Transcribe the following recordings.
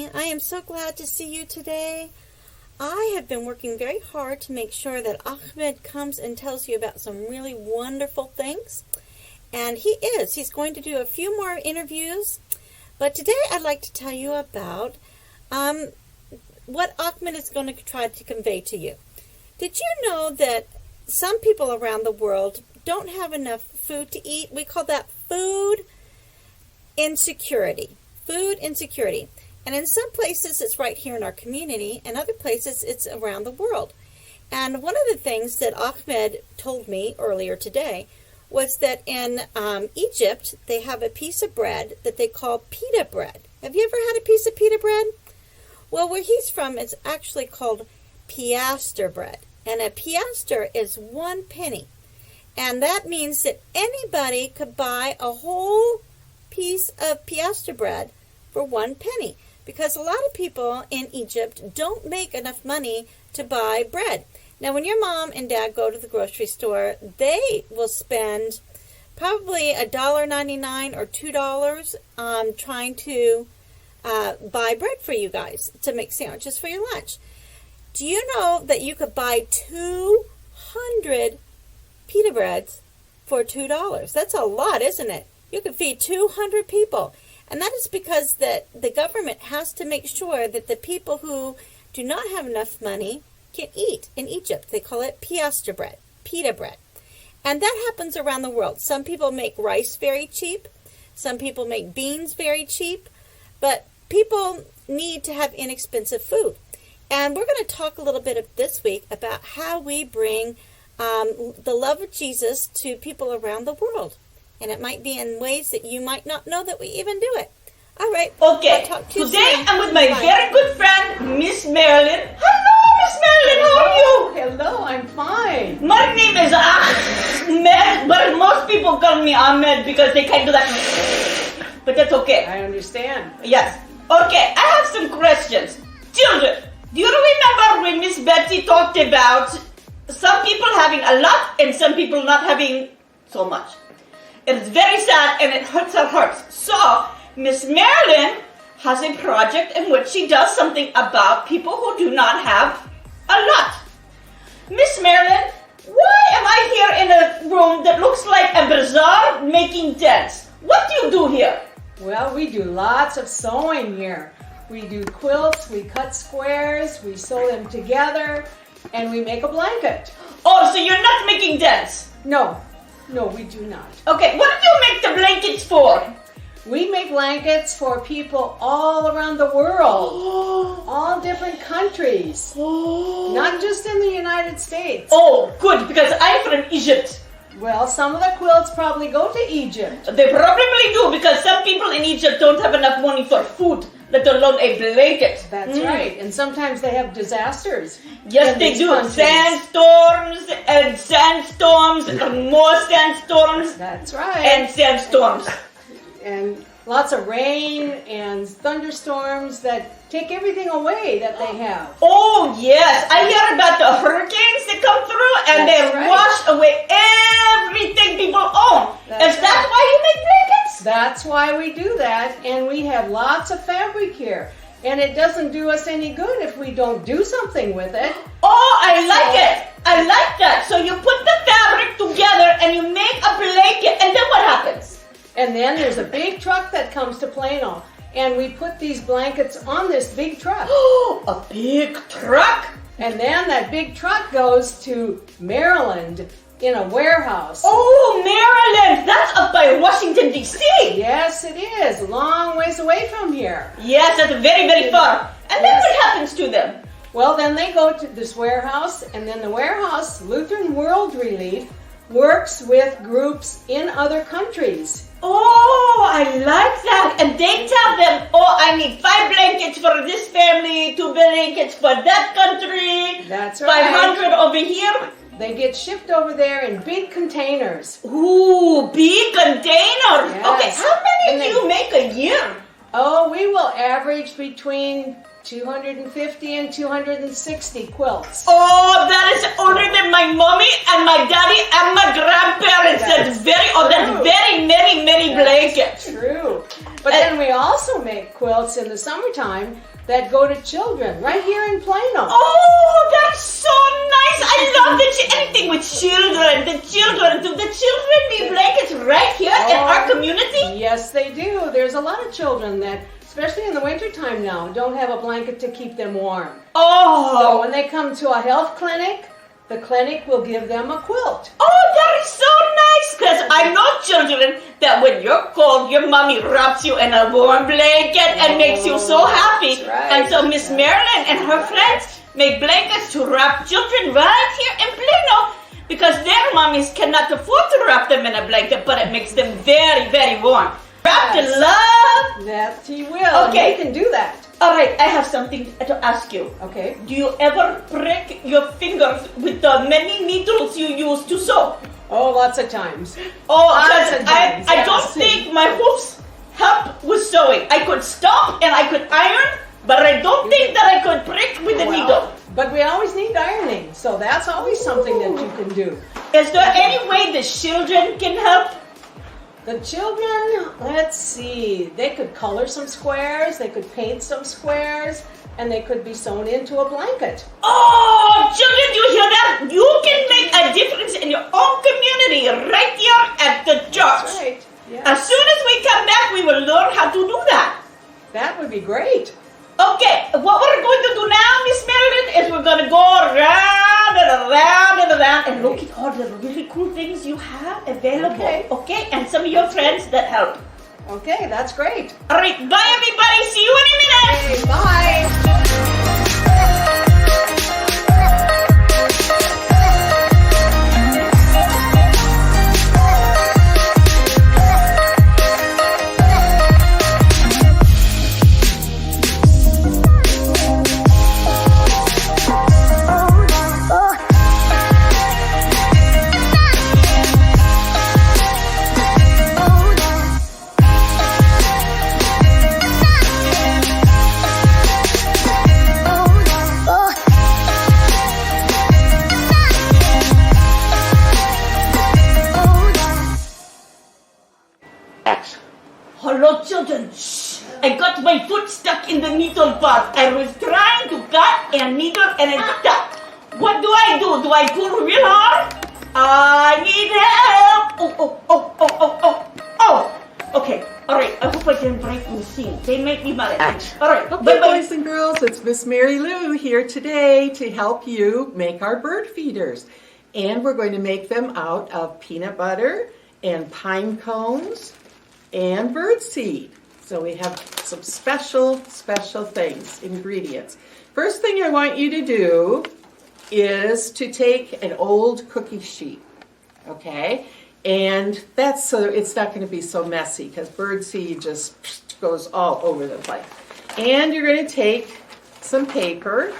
family. I am so glad to see you today. I have been working very hard to make sure that Ahmed comes and tells you about some really wonderful things. And he is. He's going to do a few more interviews. But today I'd like to tell you about what Ahmed is going to try to convey to you. Did you know that some people around the world don't have enough food to eat? We call that food insecurity. Food insecurity. And in some places it's right here in our community, and other places it's around the world. And one of the things that Ahmed told me earlier today was that in Egypt they have a piece of bread that they call pita bread. Have you ever had a piece of pita bread? Well, where he's from, it's actually called piastre bread. And a piastre is 1 penny. And that means that anybody could buy a whole piece of piastre bread for 1 penny. Because a lot of people in Egypt don't make enough money to buy bread. Now, when your mom and dad go to the grocery store, they will spend probably $1.99 or $2 trying to buy bread for you guys to make sandwiches for your lunch. Do you know that you could buy 200 pita breads for $2? That's a lot, isn't it? You could feed 200 people. And that is because that the government has to make sure that the people who do not have enough money can eat in Egypt. They call it piastre bread, pita bread. And that happens around the world. Some people make rice very cheap. Some people make beans very cheap. But people need to have inexpensive food. And we're going to talk a little bit this week about how we bring the love of Jesus to people around the world. And it might be in ways that you might not know that we even do it. All right. Okay. Today I'm with my very good friend, Miss Marilyn. Hello, Miss Marilyn. How are you? Hello, I'm fine. My name is Ahmed, but most people call me Ahmed because they can't do that. But that's okay. I understand. Yes. Okay, I have some questions. Children, do you remember when Miss Betsy talked about some people having a lot and some people not having so much? It's very sad and it hurts our hearts. So, Miss Marilyn has a project in which she does something about people who do not have a lot. Miss Marilyn, why am I here in a room that looks like a bazaar making tents? What do you do here? Well, we do lots of sewing here. We do quilts, we cut squares, we sew them together, and we make a blanket. Oh, so you're not making tents? No, we do not. Okay, what do you make the blankets for? We make blankets for people all around the world, all different countries, not just in the United States. Oh, good, because I'm from Egypt. Well, some of the quilts probably go to Egypt. They probably do, because some people in Egypt don't have enough money for food, let alone a blanket. That's right, and sometimes they have disasters. Yes, they do. Countries. Sandstorms and sandstorms and more sandstorms. That's right. And sandstorms. And lots of rain and thunderstorms that take everything away that they have. Oh, yes. I hear about the hurricanes that come through and That's they right. wash away everything people own. That's Is that why you make blankets? That's why we do that, and we have lots of fabric here. And it doesn't do us any good if we don't do something with it. Oh, I like it. I like that. So you put the fabric together and you make a blanket, and then what happens? And then there's a big truck that comes to Plano, and we put these blankets on this big truck. Oh, a big truck? And then that big truck goes to Maryland in a warehouse. Oh, Maryland! That's up by Washington, D.C. Yes, it is. A long ways away from here. Yes, that's very, very far. And then Yes. what happens to them? Well, then they go to this warehouse, and then the warehouse, Lutheran World Relief, works with groups in other countries. Oh, I like that. And they tell them, oh, I need 5 blankets for this family, 2 blankets for that country. That's right. 500 over here. They get shipped over there in big containers. Ooh, big container. Yes. Okay, how many do you make a year? Oh, we will average between 250 and 260 quilts. Oh, that is older than my mommy and my daddy and my grandparents. That's very many blankets. True. But then we also make quilts in the summertime that go to children right here in Plano. Oh, that's so nice. I love anything with children. The children. Do the children need blankets right here in our community? Yes, they do. There's a lot of children that, especially in the wintertime now, don't have a blanket to keep them warm. Oh. So when they come to a health clinic, the clinic will give them a quilt. Oh, that is so nice, because I know children that when you're cold, your mommy wraps you in a warm blanket and makes you so happy. That's right. And so Miss Marilyn and her friends make blankets to wrap children right here in Plano, because their mommies cannot afford to wrap them in a blanket, but it makes them very, very warm. Wrapped in love. That he will. Okay. He can do that. All right, I have something to ask you. Okay. Do you ever prick your fingers with the many needles you use to sew? Oh, lots of times. Oh, Lots because of times, I yes. don't think my hoofs help with sewing. I could stomp and I could iron, but I don't think that I could prick with a needle. But we always need ironing, so that's always something that you can do. Is there any way the children can help? The children, let's see, they could color some squares, they could paint some squares, and they could be sewn into a blanket. Oh, children, you hear that? You can make a difference in your own community right here at the church. That's right. Yes. As soon as we come back, we will learn how to do that. That would be great. Okay, what we're going to do now, Miss Marilyn, is we're going to go around and around and around and look at all the really cool things you have available. Okay? And some of your friends that help. Okay, that's great. All right, bye everybody. See you in a minute. Okay, bye. Hello, children. Shh. I got my foot stuck in the needle part. I was trying to cut a needle and it's stuck. What do? Do I pull real hard? I need help. Oh. Okay. All right. I hope I can break the machine. They make me mad at me. All right. Okay, Bye-bye. boys and girls, it's Miss Mary Lou here today to help you make our bird feeders. And we're going to make them out of peanut butter and pine cones and bird seed. So we have some special things, ingredients. First thing I want you to do is to take an old cookie sheet, okay? And that's so it's not going to be so messy because bird seed just goes all over the place. And you're going to take some paper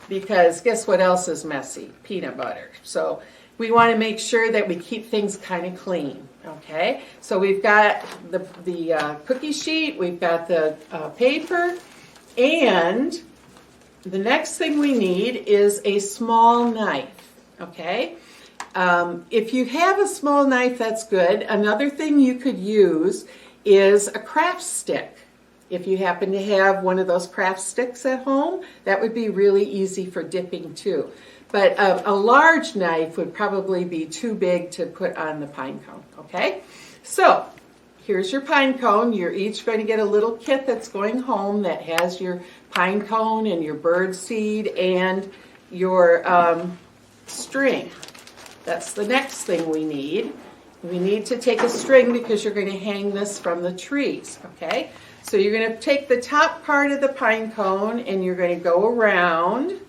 because guess what else is messy? Peanut butter. So we want to make sure that we keep things kind of clean, okay? So we've got the cookie sheet, we've got the paper, and the next thing we need is a small knife, okay? If you have a small knife, that's good. Another thing you could use is a craft stick. If you happen to have one of those craft sticks at home, that would be really easy for dipping too. But a large knife would probably be too big to put on the pine cone, okay? So here's your pine cone. You're each going to get a little kit that's going home that has your pine cone and your bird seed and your string. That's the next thing we need. We need to take a string because you're going to hang this from the trees, okay? So you're going to take the top part of the pine cone and you're going to go around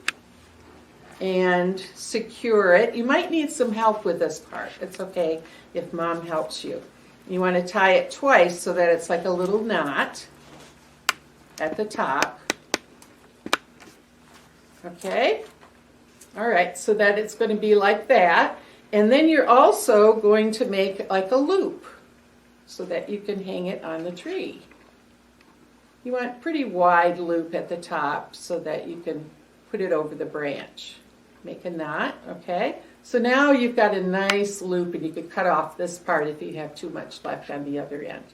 and secure it. You might need some help with this part. It's okay if Mom helps you. You want to tie it twice so that it's like a little knot at the top. Okay? All right, so that it's going to be like that. And then you're also going to make like a loop so that you can hang it on the tree. You want a pretty wide loop at the top so that you can put it over the branch. Make a knot, okay? So now you've got a nice loop and you can cut off this part if you have too much left on the other end.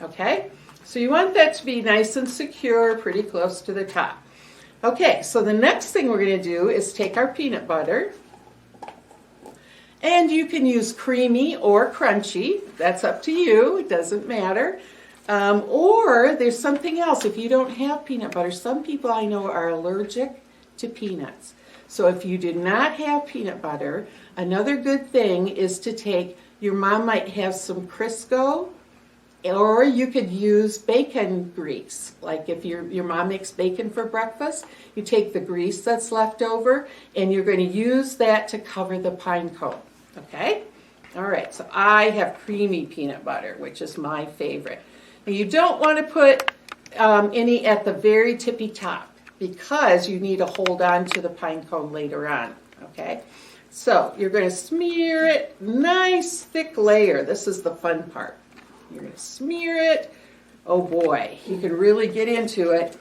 Okay? So you want that to be nice and secure, pretty close to the top. Okay, so the next thing we're going to do is take our peanut butter. And you can use creamy or crunchy. That's up to you. It doesn't matter. Or there's something else. If you don't have peanut butter, some people I know are allergic to peanuts. So if you did not have peanut butter, another good thing is to take, your mom might have some Crisco, or you could use bacon grease. Like if your mom makes bacon for breakfast, you take the grease that's left over and you're going to use that to cover the pine cone. Okay? All right, so I have creamy peanut butter, which is my favorite. Now you don't want to put any at the very tippy top because you need to hold on to the pine cone later on. Okay? So you're going to smear it, nice thick layer. This is the fun part. You're going to smear it. Oh boy, you can really get into it.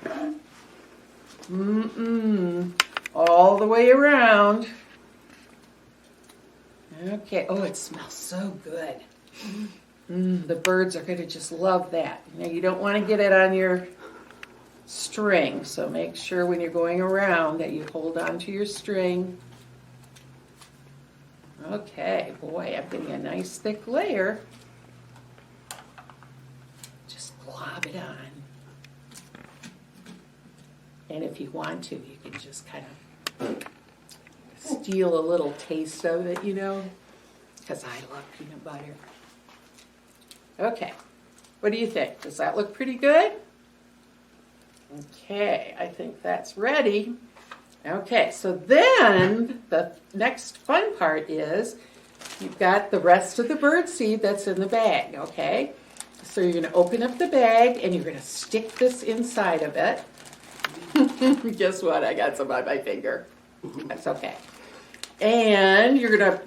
All the way around. Okay, oh, it smells so good. The birds are going to just love that. Now you don't want to get it on your string, so make sure when you're going around that you hold on to your string. Okay, boy, I'm getting a nice thick layer. Just glob it on. And if you want to, you can just kind of steal a little taste of it, you know, because I love peanut butter. Okay, what do you think? Does that look pretty good? Okay, I think that's ready. Okay, so then the next fun part is you've got the rest of the bird seed that's in the bag, okay? So you're going to open up the bag and you're going to stick this inside of it. Guess what? I got some on my finger. That's okay. And you're going to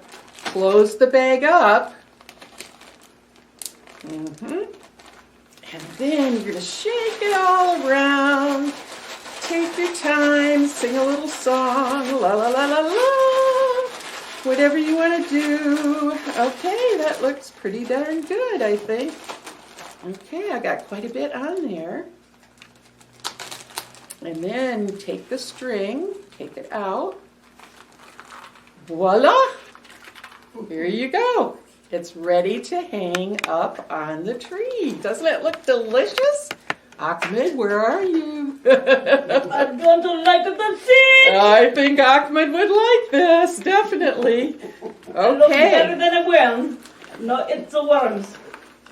close the bag up. And then you're going to shake it all around. Take your time, sing a little song, la la la la la, whatever you want to do. Okay, that looks pretty darn good, I think. Okay, I got quite a bit on there. And then take the string, take it out. Voila! Here you go. It's ready to hang up on the tree. Doesn't it look delicious? Ahmed, where are you? I'm going to like the seed. I think Ahmed would like this, definitely. It looks better Okay. than a worm. No, it's the worms.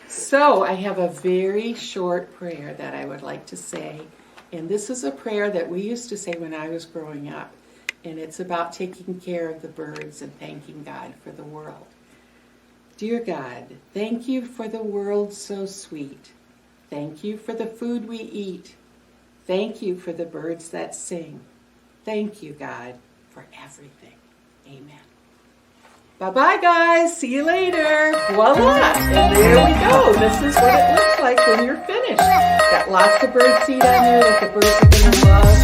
So I have a very short prayer that I would like to say. And this is a prayer that we used to say when I was growing up. And it's about taking care of the birds and thanking God for the world. Dear God, thank you for the world so sweet. Thank you for the food we eat. Thank you for the birds that sing. Thank you, God, for everything. Amen. Bye-bye, guys. See you later. Voila. And there we go. This is what it looks like when you're finished. Got lots of bird seed on there that the birds are going to love.